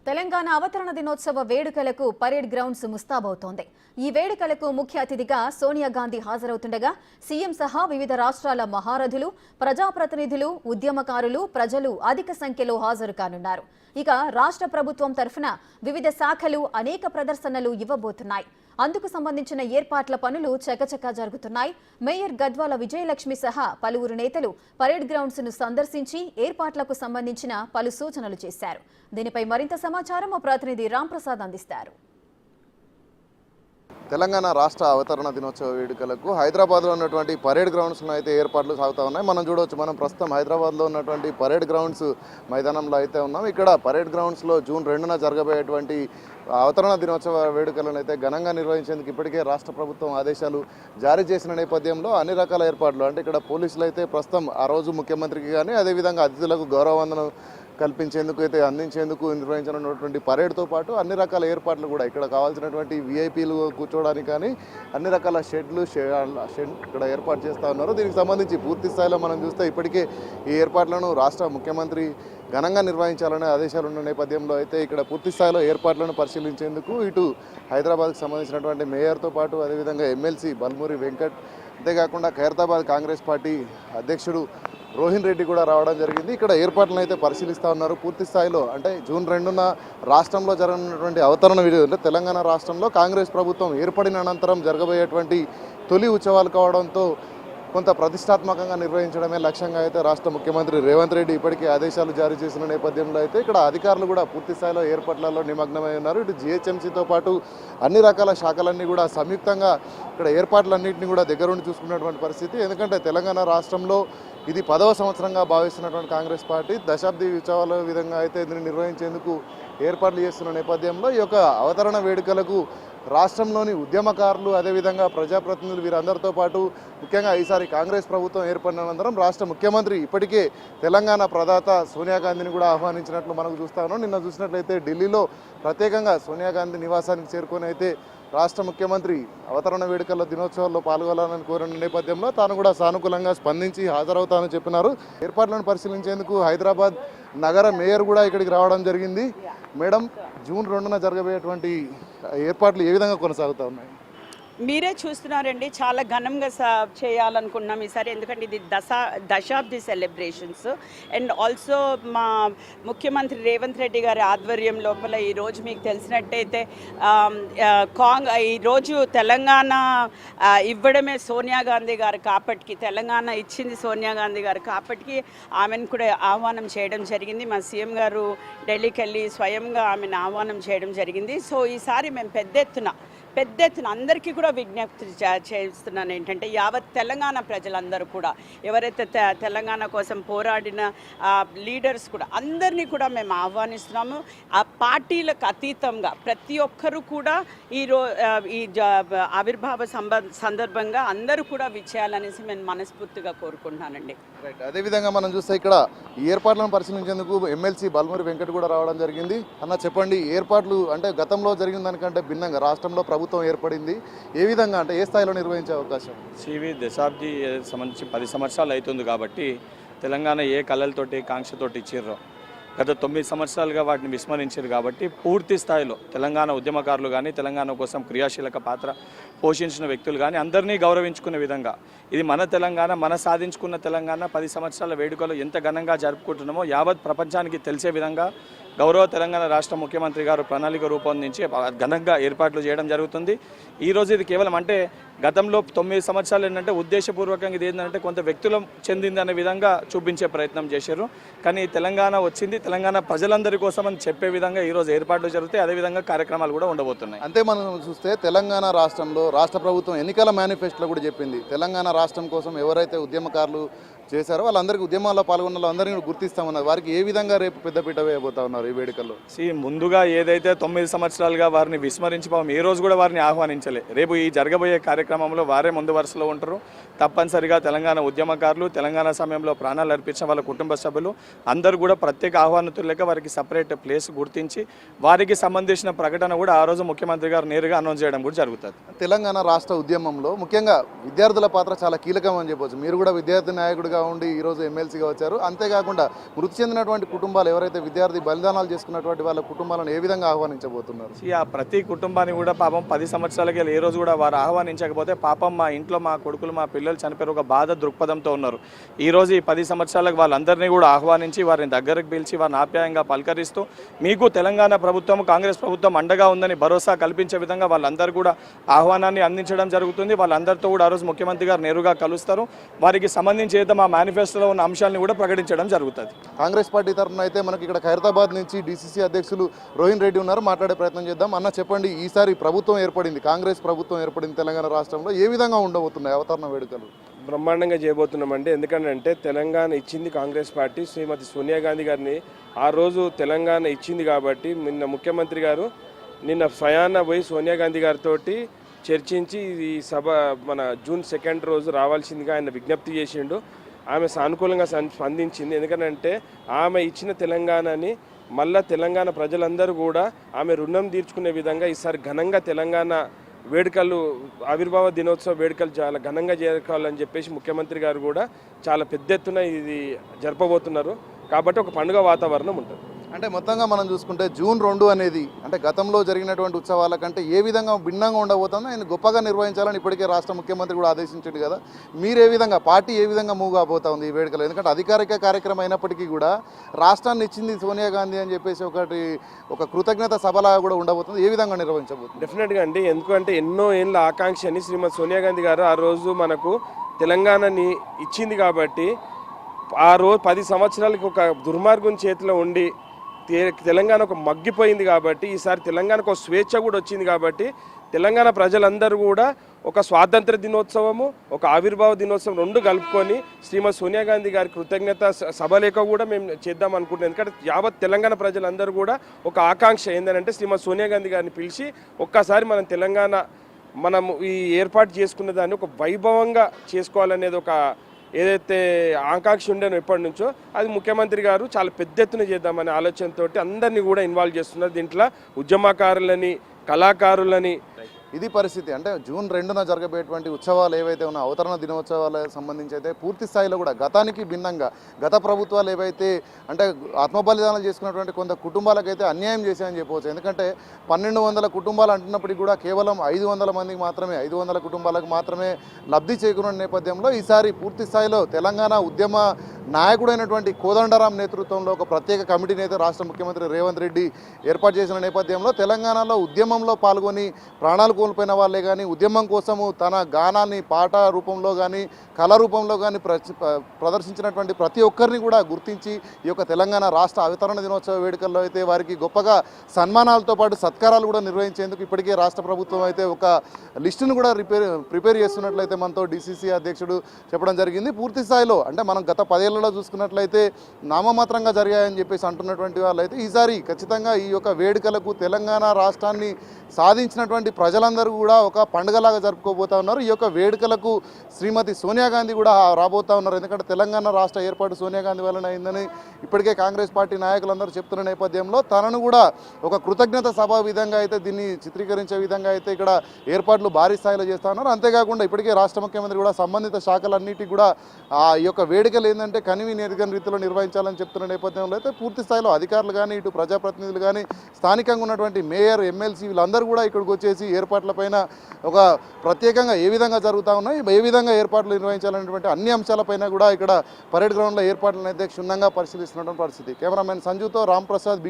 తెలంగాణ అవతరణ దినోత్సవ వేడుకలకు పరేడ్ గ్రౌండ్స్ ముస్తాబవుతోంది. ఈ వేడుకలకు ముఖ్య అతిథిగా సోనియా గాంధీ హాజరవుతుండగా సీఎం సహా వివిధ రాష్ట్రాల మహారథులు, ప్రజాప్రతినిధులు, ఉద్యమకారులు, ప్రజలు అధిక సంఖ్యలో హాజరు కానున్నారు. ఇక రాష్ట్ర ప్రభుత్వం తరఫున వివిధ శాఖలు అనేక ప్రదర్శనలు ఇవ్వబోతున్నాయి. అందుకు సంబంధించిన ఏర్పాట్ల పనులు చకచకా జరుగుతున్నాయి. మేయర్ గద్వాల విజయలక్ష్మి సహా పలువురు నేతలు పరేడ్ గ్రౌండ్స్ ను సందర్శించి ఏర్పాట్లకు సంబంధించిన పలు సూచనలు చేశారు. దీనిపై మరింత సమాచారం మా ప్రతినిధి రాంప్రసాద్ అందిస్తారు. తెలంగాణ రాష్ట్ర అవతరణ దినోత్సవ వేడుకలకు హైదరాబాద్లో ఉన్నటువంటి పరేడ్ గ్రౌండ్స్లో అయితే ఏర్పాట్లు సాగుతూ ఉన్నాయి. మనం చూడవచ్చు, మనం ప్రస్తుతం హైదరాబాద్లో ఉన్నటువంటి పరేడ్ గ్రౌండ్స్ మైదానంలో అయితే ఉన్నాం. ఇక్కడ పరేడ్ గ్రౌండ్స్లో జూన్ 2న జరగబోయేటువంటి అవతరణ దినోత్సవ వేడుకలను అయితే ఘనంగా నిర్వహించేందుకు ఇప్పటికే రాష్ట్ర ప్రభుత్వం ఆదేశాలు జారీ చేసిన నేపథ్యంలో అన్ని రకాల ఏర్పాట్లు, అంటే ఇక్కడ పోలీసులు అయితే ప్రస్తుతం ఆ రోజు ముఖ్యమంత్రికి కానీ అదేవిధంగా అతిథులకు గౌరవవందనం కల్పించేందుకు అయితే అందించేందుకు నిర్వహించినటువంటి పరేడ్తో పాటు అన్ని రకాల ఏర్పాట్లు కూడా ఇక్కడ కావాల్సినటువంటి విఐపీలు కూర్చోవడానికి కానీ అన్ని రకాల షెడ్ ఇక్కడ ఏర్పాటు చేస్తూ ఉన్నారు. దీనికి సంబంధించి పూర్తి స్థాయిలో మనం చూస్తే ఇప్పటికే ఈ ఏర్పాట్లను రాష్ట్ర ముఖ్యమంత్రి ఘనంగా నిర్వహించాలనే ఆదేశాలు ఉన్న నేపథ్యంలో అయితే ఇక్కడ పూర్తి స్థాయిలో ఏర్పాట్లను పరిశీలించేందుకు ఇటు హైదరాబాద్కు సంబంధించినటువంటి మేయర్తో పాటు అదేవిధంగా ఎమ్మెల్సీ బల్మూరి వెంకట్, అంతేకాకుండా ఖైరతాబాద్ కాంగ్రెస్ పార్టీ అధ్యక్షుడు రోహిన్ రెడ్డి కూడా రావడం జరిగింది. ఇక్కడ ఏర్పాట్లను అయితే పరిశీలిస్తూ ఉన్నారు. పూర్తి స్థాయిలో అంటే జూన్ 2న రాష్ట్రంలో జరగనున్నటువంటి అవతరణ అంటే తెలంగాణ రాష్ట్రంలో కాంగ్రెస్ ప్రభుత్వం ఏర్పడిన అనంతరం జరగబోయేటువంటి తొలి ఉత్సవాలు కావడంతో కొంత ప్రతిష్టాత్మకంగా నిర్వహించడమే లక్ష్యంగా అయితే రాష్ట్ర ముఖ్యమంత్రి రేవంత్ రెడ్డి ఇప్పటికే ఆదేశాలు జారీ చేసిన నేపథ్యంలో అయితే ఇక్కడ అధికారులు కూడా పూర్తి స్థాయిలో ఏర్పాట్లలో నిమగ్నమై ఉన్నారు. ఇటు జిహెచ్ఎంసీతో పాటు అన్ని రకాల శాఖలన్నీ కూడా సంయుక్తంగా ఇక్కడ ఏర్పాట్లన్నింటినీ కూడా దగ్గరుండి చూసుకున్నటువంటి పరిస్థితి. ఎందుకంటే తెలంగాణ రాష్ట్రంలో ఇది 10వ సంవత్సరంగా భావిస్తున్నటువంటి కాంగ్రెస్ పార్టీ దశాబ్ది ఉత్సవాల విధంగా అయితే దీన్ని నిర్వహించేందుకు ఏర్పాట్లు చేస్తున్న నేపథ్యంలో ఈ యొక్క అవతరణ వేడుకలకు రాష్ట్రంలోని ఉద్యమకారులు అదేవిధంగా ప్రజాప్రతినిధులు వీరందరితో పాటు ముఖ్యంగా ఈసారి కాంగ్రెస్ ప్రభుత్వం ఏర్పడిన అనంతరం రాష్ట్ర ముఖ్యమంత్రి ఇప్పటికే తెలంగాణ ప్రదాత సోనియా గాంధీని కూడా ఆహ్వానించినట్లు మనకు చూస్తా ఉన్నాం. నిన్న చూసినట్లయితే ఢిల్లీలో ప్రత్యేకంగా సోనియా గాంధీ నివాసానికి చేరుకొని అయితే రాష్ట్ర ముఖ్యమంత్రి అవతరణ వేడుకల దినోత్సవాల్లో పాల్గొనాలని కోరిన నేపథ్యంలో తాను కూడా సానుకూలంగా స్పందించి హాజరవుతానని చెప్పినారు. ఏర్పాట్లను పరిశీలించేందుకు హైదరాబాద్ నగర మేయర్ కూడా ఇక్కడికి రావడం జరిగింది. మేడం, జూన్ 2న జరగబోయేటువంటి ఏర్పాట్లు ఏ విధంగా కొనసాగుతూ ఉన్నాయి? మీరే చూస్తున్నారండి, చాలా ఘనంగా చేయాలనుకున్నాం ఈసారి. ఎందుకంటే ఇది దశాబ్ది సెలబ్రేషన్స్ అండ్ ఆల్సో మా ముఖ్యమంత్రి రేవంత్ రెడ్డి గారి ఆధ్వర్యం లోపల ఈరోజు మీకు తెలిసినట్టయితే ఈరోజు తెలంగాణ ఇవ్వడమే సోనియా గాంధీ గారు కాబట్టి, తెలంగాణ ఇచ్చింది సోనియా గాంధీ గారు కాబట్టి ఆమెను కూడా ఆహ్వానం చేయడం జరిగింది. మా సీఎం గారు ఢిల్లీకి వెళ్ళి స్వయంగా ఆమెను ఆహ్వానం చేయడం జరిగింది. సో ఈసారి మేము పెద్ద ఎత్తున అందరికీ కూడా విజ్ఞప్తి చేస్తున్నాను ఏంటంటే, యావత్ తెలంగాణ ప్రజలందరూ కూడా ఎవరైతే తెలంగాణ కోసం పోరాడిన లీడర్స్ కూడా అందరినీ కూడా మేము ఆహ్వానిస్తున్నాము. ఆ పార్టీలకు అతీతంగా ప్రతి ఒక్కరూ కూడా ఈ ఆవిర్భావ సందర్భంగా అందరూ కూడా విచ్చేయాలనేసి నేను మనస్ఫూర్తిగా కోరుకుంటున్నానండి. రైట్, అదేవిధంగా మనం చూస్తే ఇక్కడ ఈ ఏర్పాట్లను పరిశీలించేందుకు ఎమ్మెల్సీ బల్మూరి వెంకట్ కూడా రావడం జరిగింది. అన్న చెప్పండి, ఏర్పాట్లు అంటే గతంలో జరిగిన దానికంటే భిన్నంగా రాష్ట్రంలో ప్రభుత్వం ఏర్పడింది, ఏ విధంగా అంటే ఏ స్థాయిలో నిర్వహించే అవకాశం? సివి దశాబ్ది సంబంధించి 10 సంవత్సరాలు అవుతుంది కాబట్టి తెలంగాణ ఏ కళలతోటి కాంక్షతోటి ఇచ్చిర్రో గత 9 సంవత్సరాలుగా వాటిని విస్మరించారు కాబట్టి పూర్తి స్థాయిలో తెలంగాణ ఉద్యమకారులు కానీ తెలంగాణ కోసం క్రియాశీలక పాత్ర పోషించిన వ్యక్తులు కానీ అందరినీ గౌరవించుకునే విధంగా ఇది మన తెలంగాణ, మన సాధించుకున్న తెలంగాణ 10 సంవత్సరాల వేడుకలు ఎంత ఘనంగా జరుపుకుంటున్నామో యావత్ ప్రపంచానికి తెలిసే విధంగా గౌరవ తెలంగాణ రాష్ట్ర ముఖ్యమంత్రి గారు ప్రణాళిక రూపొందించి ఘనంగా ఏర్పాట్లు చేయడం జరుగుతుంది. ఈరోజు ఇది కేవలం అంటే గతంలో 9 సంవత్సరాలు ఏంటంటే ఉద్దేశపూర్వకంగా ఇది ఏంటంటే కొంత వ్యక్తులం చెందింది అనే విధంగా చూపించే ప్రయత్నం చేశారు. కానీ తెలంగాణ వచ్చింది తెలంగాణ ప్రజలందరి కోసం అని చెప్పే విధంగా ఈరోజు ఏర్పాట్లు జరుగుతాయి. అదేవిధంగా కార్యక్రమాలు కూడా ఉండబోతున్నాయి. అంతే మనం చూస్తే తెలంగాణ రాష్ట్రంలో రాష్ట్ర ప్రభుత్వం ఎన్నికల మేనిఫెస్టోలో కూడా చెప్పింది, తెలంగాణ రాష్ట్రం కోసం ఎవరైతే ఉద్యమకారులు చేశారో వాళ్ళందరికీ ఉద్యమాల్లో పాల్గొన్న వాళ్ళందరినీ గుర్తిస్తామన్నారు. వారికి ఏ విధంగా రేపు పెద్దపీట వేయబోతా ఉన్నారు ఈ వేడుకల్లో? ముందుగా ఏదైతే 9 సంవత్సరాలుగా వారిని విస్మరించి ఏ రోజు కూడా వారిని ఆహ్వానించలే, రేపు ఈ జరగబోయే కార్యక్రమంలో వారే ముందు వరుసలో ఉంటారు. తప్పనిసరిగా తెలంగాణ ఉద్యమకారులు, తెలంగాణ సమయంలో ప్రాణాలు అర్పించిన వాళ్ళ కుటుంబ సభ్యులు అందరూ కూడా ప్రత్యేక ఆహ్వానితులు లేక వారికి సపరేట్ ప్లేస్ గుర్తించి వారికి సంబంధించిన ప్రకటన కూడా ఆ రోజు ముఖ్యమంత్రి గారు నేరుగా అనౌన్స్ చేయడం కూడా జరుగుతుంది. తెలంగాణ రాష్ట్ర ఉద్యమంలో ముఖ్యంగా విద్యార్థుల పాత్ర చాలా కీలకం అని చెప్పవచ్చు. మీరు కూడా విద్యార్థి నాయకుడిగా చైర్మన్గా ఉండి ఈరోజు ఎమ్మెల్సీగా వచ్చారు. అంతేకాకుండా మృతి చెందినటువంటి కుటుంబాలు ఎవరైతే విద్యార్థి బలిదానాలు చేసుకున్నటువంటి వాళ్ళ కుటుంబాలను ఏ విధంగా ఆహ్వానించబోతున్నారు? ఆ ప్రతి కుటుంబాన్ని కూడా పాపం 10 సంవత్సరాలకి ఏ రోజు కూడా వారు ఆహ్వానించకపోతే పాపం మా ఇంట్లో మా కొడుకులు మా పిల్లలు చనిపోయారు ఒక బాధ దృక్పథంతో ఉన్నారు. ఈరోజు ఈ 10 సంవత్సరాలకు వాళ్ళందరినీ కూడా ఆహ్వానించి వారిని దగ్గరకు పిలిచి వారిని ఆప్యాయంగా పలకరిస్తూ మీకు తెలంగాణ ప్రభుత్వం కాంగ్రెస్ ప్రభుత్వం అండగా ఉందని భరోసా కల్పించే విధంగా వాళ్ళందరూ కూడా ఆహ్వానాన్ని అందించడం జరుగుతుంది. వాళ్ళందరితో కూడా ఆ రోజు ముఖ్యమంత్రి గారు నేరుగా కలుస్తారు. వారికి సంబంధించి అయితే మా మేనిఫెస్టోలో ఉన్న అంశాలను కూడా ప్రకటించడం జరుగుతుంది. కాంగ్రెస్ పార్టీ తరఫున అయితే మనకి ఇక్కడ ఖైరతాబాద్ నుంచి డీసీసీ అధ్యక్షులు రోహిన్ రెడ్డి ఉన్నారు. మాట్లాడే ప్రయత్నం చేద్దాం. అన్న చెప్పండి, ఈసారి ప్రభుత్వం ఏర్పడింది, కాంగ్రెస్ ప్రభుత్వం ఏర్పడింది తెలంగాణ రాష్ట్రంలో, ఏ విధంగా ఉండబోతున్నాయి అవతరణ వేడుకలు? బ్రహ్మాండంగా చేయబోతున్నామండి. ఎందుకంటే తెలంగాణ ఇచ్చింది కాంగ్రెస్ పార్టీ, శ్రీమతి సోనియా గాంధీ గారిని ఆ రోజు తెలంగాణ ఇచ్చింది కాబట్టి నిన్న ముఖ్యమంత్రి గారు నిన్న స్వయాన పోయి సోనియా గాంధీ గారితో చర్చించి ఈ సభ మన జూన్ 2 రోజు రావాల్సిందిగా ఆయన విజ్ఞప్తి చేసిండు. ఆమె సానుకూలంగా స్పందించింది. ఎందుకంటే ఆమె ఇచ్చిన తెలంగాణని మళ్ళా తెలంగాణ ప్రజలందరూ కూడా ఆమె రుణం తీర్చుకునే విధంగా ఈసారి ఘనంగా తెలంగాణ వేడుకలు ఆవిర్భావ దినోత్సవ వేడుకలు చాలా ఘనంగా జరగాలని చెప్పేసి ముఖ్యమంత్రి గారు కూడా చాలా పెద్ద ఎత్తున ఇది జరపబోతున్నారు. కాబట్టి ఒక పండుగ వాతావరణం ఉంటుంది. అంటే మొత్తంగా మనం చూసుకుంటే జూన్ 2 అనేది అంటే గతంలో జరిగినటువంటి ఉత్సవాల కంటే ఏ విధంగా భిన్నంగా ఉండబోతుందో ఆయన గొప్పగా నిర్వహించాలని ఇప్పటికే రాష్ట్ర ముఖ్యమంత్రి కూడా ఆదేశించాడు కదా. మీరు ఏ విధంగా పార్టీ ఏ విధంగా మూవ్ కాబోతా ఉంది ఈ వేడుకలు? ఎందుకంటే అధికారిక కార్యక్రమం అయినప్పటికీ కూడా రాష్ట్రాన్ని ఇచ్చింది సోనియా గాంధీ అని చెప్పేసి ఒక కృతజ్ఞత సభలాగా కూడా ఉండబోతుంది. ఏ విధంగా నిర్వహించబోతుంది? డెఫినెట్గా అండి. ఎందుకంటే ఎన్నో ఏళ్ళ ఆకాంక్షని శ్రీమతి సోనియా గాంధీ గారు ఆ రోజు మనకు తెలంగాణని ఇచ్చింది కాబట్టి ఆ రోజు 10 సంవత్సరాలకి ఒక దుర్మార్గం చేతిలో ఉండి తెలంగాణ ఒక మగ్గిపోయింది కాబట్టి ఈసారి తెలంగాణకు ఒక స్వేచ్ఛ కూడా వచ్చింది కాబట్టి తెలంగాణ ప్రజలందరూ కూడా ఒక స్వాతంత్ర దినోత్సవము ఒక ఆవిర్భావ దినోత్సవం రెండు కలుపుకొని శ్రీమతి సోనియా గాంధీ గారి కృతజ్ఞత సభ లేక కూడా మేము చేద్దాం అనుకుంటున్నాం. ఎందుకంటే యావత్ తెలంగాణ ప్రజలందరూ కూడా ఒక ఆకాంక్ష ఏంటంటే శ్రీమతి సోనియా గాంధీ గారిని పిలిచి ఒక్కసారి మనం తెలంగాణ మనము ఈ ఏర్పాటు చేసుకున్న దాన్ని ఒక వైభవంగా చేసుకోవాలనేది ఒక ఏదైతే ఆకాంక్ష ఉండేనో ఎప్పటి నుంచో అది ముఖ్యమంత్రి గారు చాలా పెద్ద ఎత్తున చేద్దామనే ఆలోచనతో అందరినీ కూడా ఇన్వాల్వ్ చేస్తున్నారు. దీంట్లో ఉద్యమకారులని కళాకారులని ఇది పరిస్థితి. అంటే జూన్ 2న జరగబోయేటువంటి ఉత్సవాలు ఏవైతే ఉన్నాయో అవతరణ దినోత్సవాలకు సంబంధించి అయితే పూర్తి స్థాయిలో కూడా గతానికి భిన్నంగా గత ప్రభుత్వాలు ఏవైతే అంటే ఆత్మబలిదానాలు చేసుకున్నటువంటి కొంత కుటుంబాలకైతే అన్యాయం చేశాయని చెప్పవచ్చు. ఎందుకంటే 1200 కుటుంబాలు అంటున్నప్పటికీ కూడా కేవలం 500 మందికి మాత్రమే 500 కుటుంబాలకు మాత్రమే లబ్ధి చేకూరిన నేపథ్యంలో ఈసారి పూర్తి స్థాయిలో తెలంగాణ ఉద్యమ నాయకుడైనటువంటి కోదండరాం నేతృత్వంలో ఒక ప్రత్యేక కమిటీని అయితే రాష్ట్ర ముఖ్యమంత్రి రేవంత్ రెడ్డి ఏర్పాటు చేసిన నేపథ్యంలో తెలంగాణలో ఉద్యమంలో పాల్గొని ప్రాణాలు కోల్పోయిన వాళ్ళే కానీ ఉద్యమం కోసము తన గానాన్ని పాట రూపంలో కానీ కళ రూపంలో కానీ ప్రదర్శించినటువంటి ప్రతి ఒక్కరిని కూడా గుర్తించి ఈ యొక్క తెలంగాణ రాష్ట్ర అవతరణ దినోత్సవ వేడుకల్లో అయితే వారికి గొప్పగా సన్మానాలతో పాటు సత్కారాలు కూడా నిర్వహించేందుకు ఇప్పటికే రాష్ట్ర ప్రభుత్వం అయితే ఒక లిస్టును కూడా ప్రిపేర్ చేస్తున్నట్లయితే మనతో డీసీసీ అధ్యక్షుడు చెప్పడం జరిగింది. పూర్తి స్థాయిలో అంటే మనం గత 10 ఏళ్లలో చూసుకున్నట్లయితే నామమాత్రంగా జరిగాయని చెప్పేసి అంటున్నటువంటి వాళ్ళు అయితే ఈసారి ఖచ్చితంగా ఈ యొక్క వేడుకలకు తెలంగాణ రాష్ట్రాన్ని సాధించినటువంటి ప్రజలందరూ కూడా ఒక పండుగలాగా జరుపుకోబోతా ఉన్నారు. ఈ యొక్క వేడుకలకు శ్రీమతి సోనియా గాంధీ కూడా రాబోతా ఉన్నారు. ఎందుకంటే తెలంగాణ రాష్ట్ర ఏర్పాటు సోనియా గాంధీ వలన అయిందని ఇప్పటికే కాంగ్రెస్ పార్టీ నాయకులందరూ చెప్తున్న నేపథ్యంలో తనను కూడా ఒక కృతజ్ఞత సభ విధంగా అయితే దీన్ని చిత్రీకరించే విధంగా అయితే ఇక్కడ ఏర్పాట్లు భారీ స్థాయిలో చేస్తూ ఉన్నారు. అంతేకాకుండా ఇప్పటికే రాష్ట్ర ముఖ్యమంత్రి కూడా సంబంధిత శాఖలన్నిటికీ కూడా ఈ యొక్క వేడుకలు ఏంటంటే కనివి నిర్గన రీతిలో నిర్వహించాలని చెప్తున్న నేపథ్యంలో అయితే పూర్తి స్థాయిలో అధికారులు కానీ ఇటు ప్రజాప్రతినిధులు కానీ స్థానికంగా ఉన్నటువంటి మేయర్ ఎమ్మెల్సీ వీళ్ళందరూ కూడా ఇక్కడికి వచ్చేసి ఏర్పాట్లపైన ఒక ప్రత్యేకంగా ఏ విధంగా జరుగుతూ ఉన్నాయి ఏ విధంగా ఏర్పాట్లు నిర్వహించాలనేటువంటి అన్ని అంశాలపైన కూడా ఇక్కడ పరేడ్ గ్రౌండ్లో ఏర్పాట్లను అయితే క్షుణ్ణంగా పరిశీలిస్తున్నటువంటి పరిస్థితి. కెమెరామెన్ సంజుతో రామ్ ప్రసాద్.